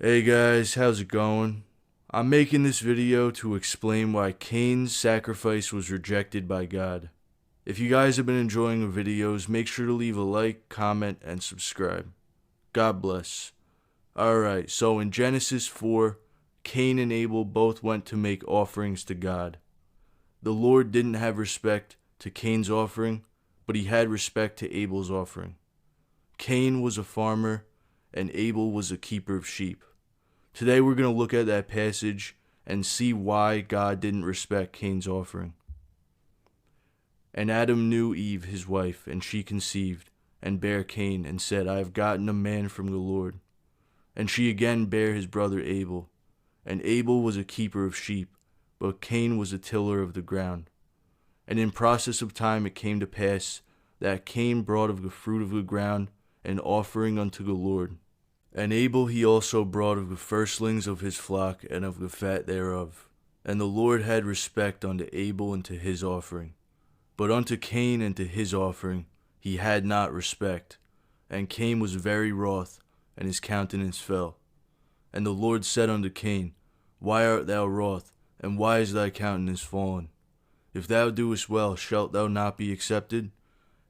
Hey guys, how's it going? I'm making this video to explain why Cain's sacrifice was rejected by God. If you guys have been enjoying the videos, make sure to leave a like, comment, and subscribe. God bless. Alright, so in Genesis 4, Cain and Abel both went to make offerings to God. The Lord didn't have respect to Cain's offering, but he had respect to Abel's offering. Cain was a farmer, and Abel was a keeper of sheep. Today we're going to look at that passage and see why God didn't respect Cain's offering. And Adam knew Eve his wife, and she conceived, and bare Cain, and said, I have gotten a man from the Lord. And she again bare his brother Abel. And Abel was a keeper of sheep, but Cain was a tiller of the ground. And in process of time it came to pass that Cain brought of the fruit of the ground an offering unto the Lord. And Abel he also brought of the firstlings of his flock and of the fat thereof. And the Lord had respect unto Abel and to his offering. But unto Cain and to his offering he had not respect. And Cain was very wroth, and his countenance fell. And the Lord said unto Cain, Why art thou wroth, and why is thy countenance fallen? If thou doest well, shalt thou not be accepted?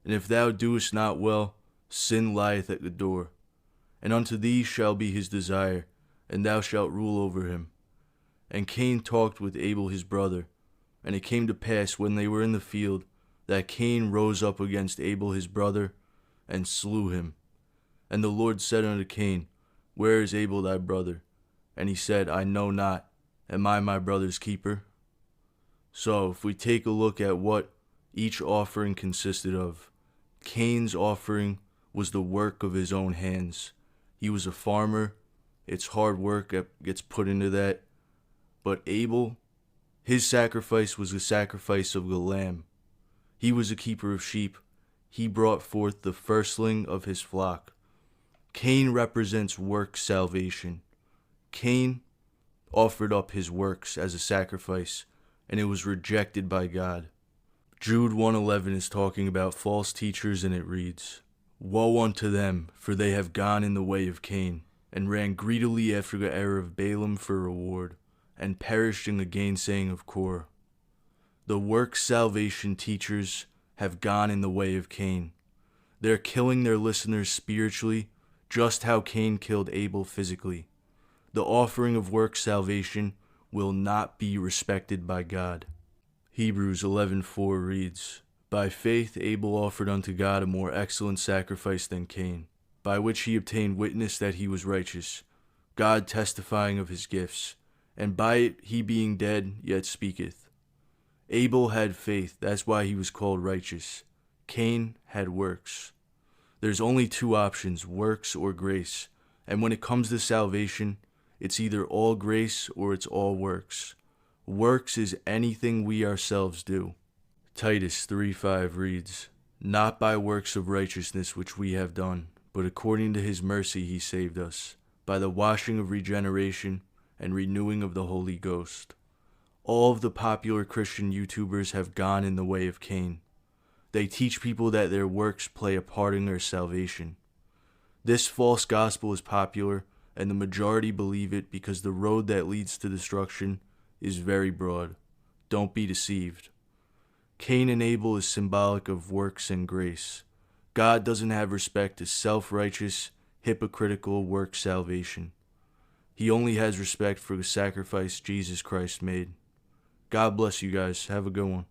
And if thou doest not well, sin lieth at the door. And unto thee shall be his desire, and thou shalt rule over him. And Cain talked with Abel his brother. And it came to pass, when they were in the field, that Cain rose up against Abel his brother, and slew him. And the Lord said unto Cain, Where is Abel thy brother? And he said, I know not. Am I my brother's keeper? So, if we take a look at what each offering consisted of, Cain's offering was the work of his own hands. He was a farmer. It's hard work that gets put into that. But Abel, his sacrifice was the sacrifice of the lamb. He was a keeper of sheep. He brought forth the firstling of his flock. Cain represents work salvation. Cain offered up his works as a sacrifice, and it was rejected by God. Jude 1:11 is talking about false teachers, and it reads, Woe unto them, for they have gone in the way of Cain, and ran greedily after the error of Balaam for reward, and perished in the gainsaying of Korah. The work salvation teachers have gone in the way of Cain. They're killing their listeners spiritually, just how Cain killed Abel physically. The offering of work salvation will not be respected by God. Hebrews 11:4 reads, By faith Abel offered unto God a more excellent sacrifice than Cain, by which he obtained witness that he was righteous, God testifying of his gifts, and by it he being dead yet speaketh. Abel had faith, that's why he was called righteous. Cain had works. There's only two options, works or grace, and when it comes to salvation, it's either all grace or it's all works. Works is anything we ourselves do. Titus 3:5 reads, Not by works of righteousness which we have done, but according to his mercy he saved us, by the washing of regeneration and renewing of the Holy Ghost. All of the popular Christian YouTubers have gone in the way of Cain. They teach people that their works play a part in their salvation. This false gospel is popular, and the majority believe it because the road that leads to destruction is very broad. Don't be deceived. Cain and Abel is symbolic of works and grace. God doesn't have respect to self-righteous, hypocritical work salvation. He only has respect for the sacrifice Jesus Christ made. God bless you guys. Have a good one.